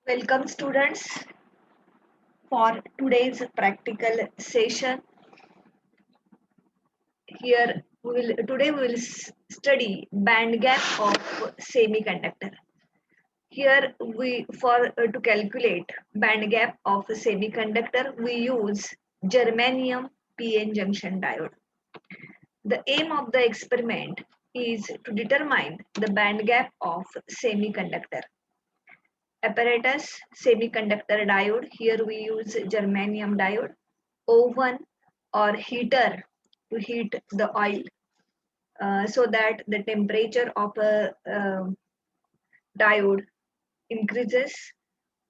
Welcome students for today's practical session. Here today we will study band gap of semiconductor. Here we for to calculate band gap of semiconductor we use germanium PN junction diode. The aim of the experiment is to determine the band gap of semiconductor apparatus semiconductor diode. Here we use germanium diode. Oven or heater to heat the oil so that the temperature of a diode increases.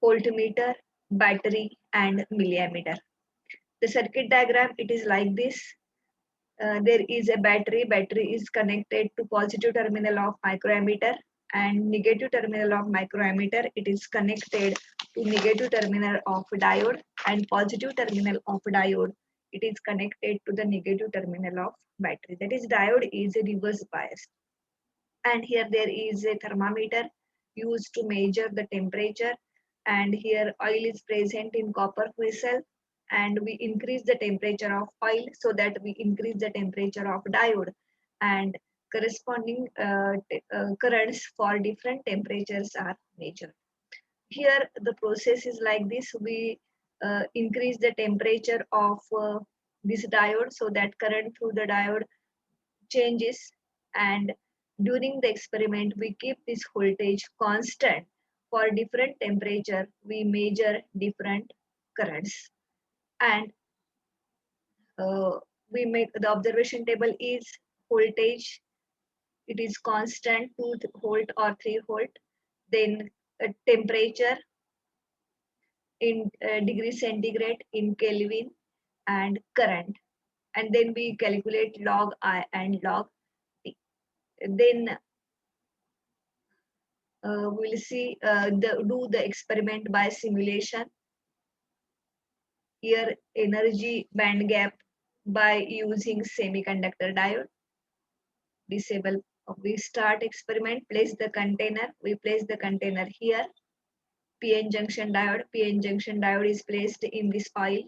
Voltmeter, battery and milliammeter. The circuit diagram, it is like this. There is a battery is connected to positive terminal of microammeter and negative terminal of microammeter, it is connected to negative terminal of diode, and positive terminal of diode, it is connected to the negative terminal of battery. That is, diode is a reverse bias. And here there is a thermometer used to measure the temperature, and here oil is present in copper vessel, and we increase the temperature of oil so that we increase the temperature of diode, and corresponding currents for different temperatures are measured. Here the process is like this. We increase the temperature of this diode so that current through the diode changes, and during the experiment we keep this voltage constant. For different temperature we measure different currents, and we make the observation table is voltage, it is constant 2 volt or 3 volt, then temperature in degree centigrade in Kelvin, and current, and then we calculate log I and log T. Then we'll see do the experiment by simulation. Here energy band gap by using semiconductor diode. Disable. We start experiment. Place the container. We place the container here. PN junction diode. PN junction diode is placed in this oil.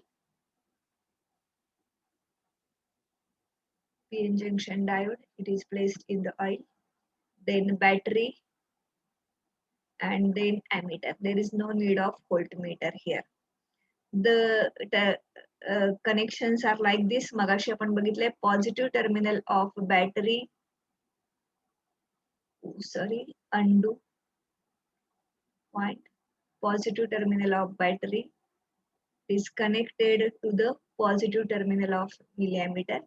PN junction diode. It is placed in the oil. Then battery, and then ammeter. There is no need of voltmeter here. The connections are like this. मगाशी आपण बघितले positive terminal of battery, sorry, undo point. Positive terminal of battery is connected to the positive terminal of milliammeter.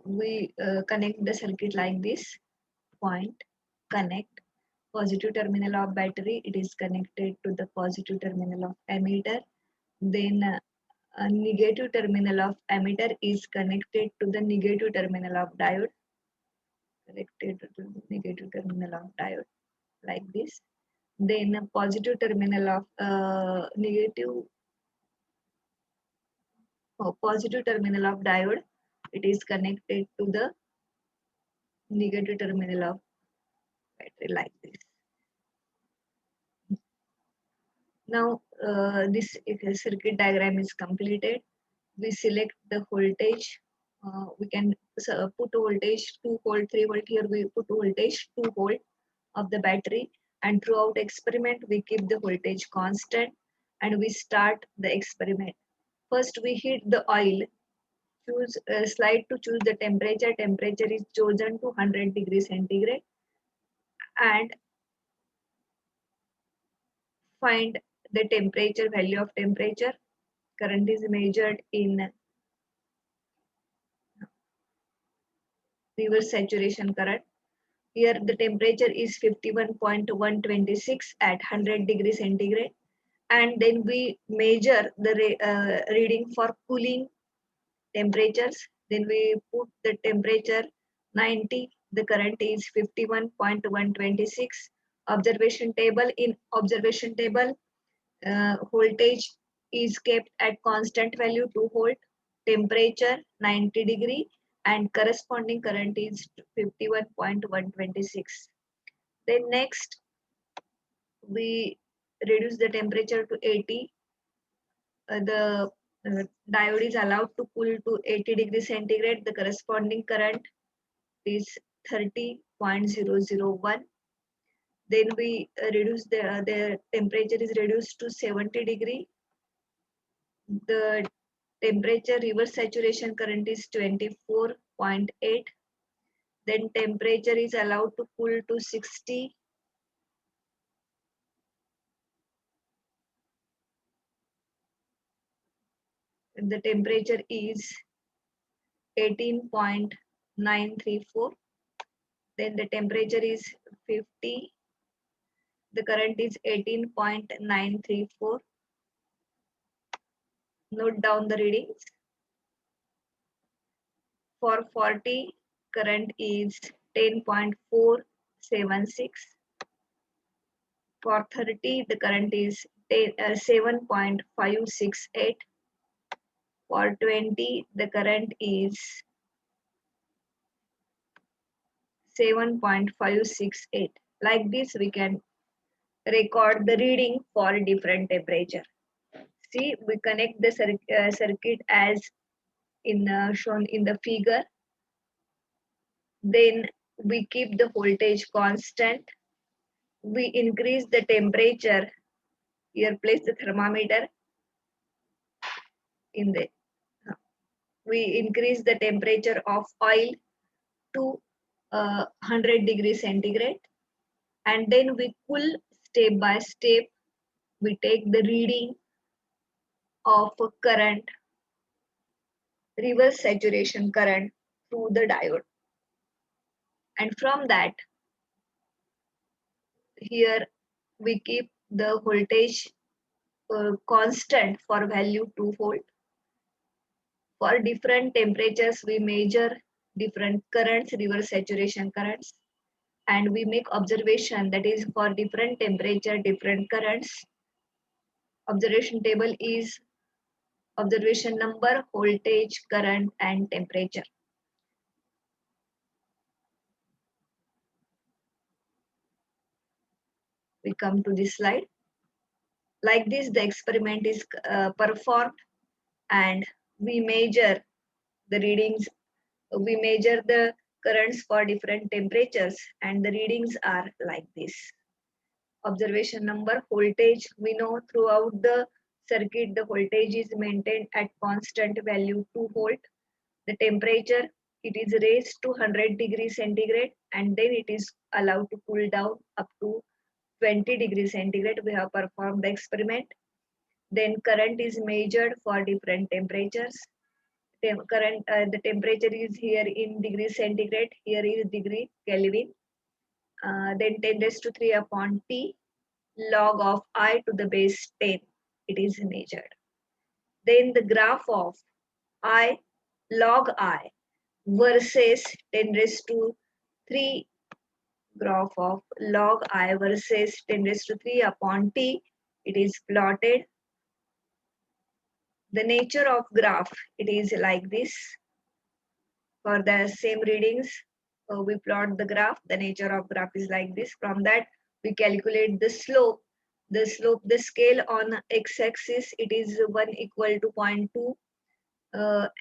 We connect the circuit like this. Point, connect. Positive terminal of battery, it is connected to the positive terminal of ammeter. Then a negative terminal of ammeter is connected to the negative terminal of diode. Connected to the negative terminal of diode like this. Then a positive terminal of positive terminal of diode, it is connected to the negative terminal of battery like this. Now this circuit diagram is completed. We select the voltage. We can put voltage 2 volt, 3 volt. Here we put voltage 2 volt of the battery, and throughout experiment we keep the voltage constant, and we start the experiment. First we heat the oil. Choose slide to choose the temperature. Temperature is chosen to 100 degrees centigrade, and find the temperature, value of temperature. Current is measured in reverse saturation current. Here the temperature is 51.126 at 100 degrees centigrade, and then we measure the reading for cooling temperatures. Then we put the temperature 90, the current is 51.126. Observation table, in observation table voltage is kept at constant value 2 volt, temperature 90 degree, and corresponding current is 51.126. Then next we reduce the temperature to 80. The diode is allowed to cool to 80 degrees centigrade. The corresponding current is 30.001. Then we reduce the temperature is reduced to 70 degree. The temperature reverse saturation current is 24.8. Then temperature is allowed to cool to 60. The temperature is 18.934. Then the temperature is 50. The current is 18.934. Note down the readings. For 40, current is 10.476. For 30, the current is 7.568. For 20, the current is 7.568. Like this, we can record the reading for different temperature. See, we connect the circuit as in shown in the figure. Then we keep the voltage constant. We increase the temperature. Here, place the thermometer in the. We increase the temperature of oil to 100 degrees centigrade, and then we cool step by step. We take the reading of current, reverse saturation current through the diode, and from that here we keep the voltage constant for value 2 volt. For different temperatures we measure different currents, reverse saturation currents, and we make observation, that is for different temperature different currents. Observation table is observation number, voltage, current, and temperature. We come to this slide. Like this, the experiment is performed, and we measure the readings. We measure the currents for different temperatures, and the readings are like this. Observation number, voltage, we know throughout the circuit the voltage is maintained at constant value 2 volt. The temperature, it is raised to 100 degrees centigrade, and then it is allowed to cool down up to 20 degrees centigrade. We have performed the experiment. Then current is measured for different temperatures. The temperature is here in degrees centigrade, here is degree Kelvin. Then 10 raised to 3 upon T log of I to the base 10, it is measured. Then the graph of I log I versus 10 raised to 3, graph of log I versus 10 raised to 3 upon T, it is plotted. The nature of graph, it is like this. For the same readings, we plot the graph. The nature of graph is like this. From that, we calculate the slope. The slope, the scale on x-axis, it is 1 equal to 0.2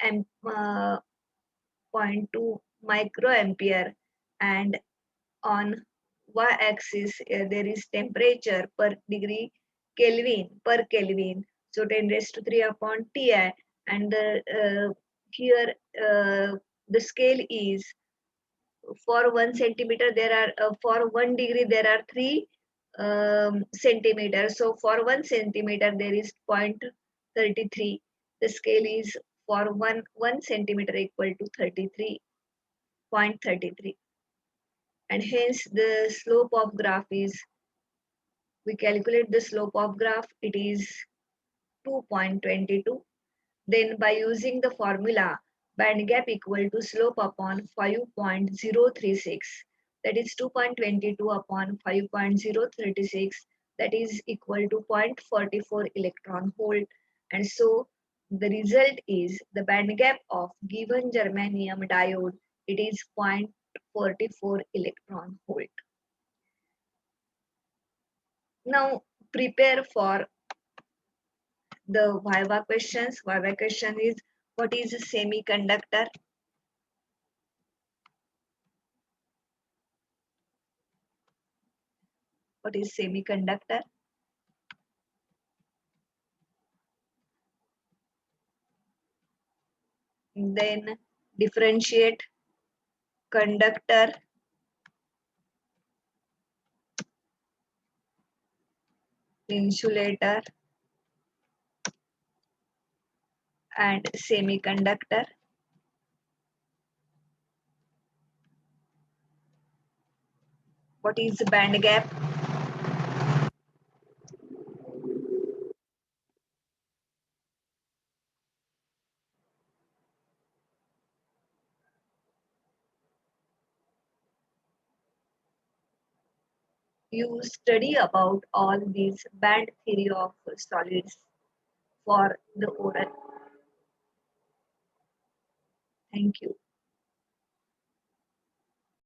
and 0.2 microampere, and on y-axis there is temperature per degree Kelvin per Kelvin. So 10 raised to 3 upon Ti, and here the scale is for 1 centimeter there are for 1 degree there are 3 centimeter. So for 1 centimeter there is 0.33. The scale is for 1 centimeter equal to 33.33, and hence the slope of graph is, we calculate the slope of graph, it is 2.22. Then by using the formula band gap equal to slope upon 5.036, that is 2.22 upon 5.036, that is equal to 0.44 electron volt. And so the result is the band gap of given germanium diode, it is 0.44 electron volt. Now prepare for the Viva questions. Viva question is, what is a semiconductor? What is semiconductor? Then differentiate conductor, insulator, and semiconductor. What is band gap? You study about all these band theory of solids for the oral. Thank you.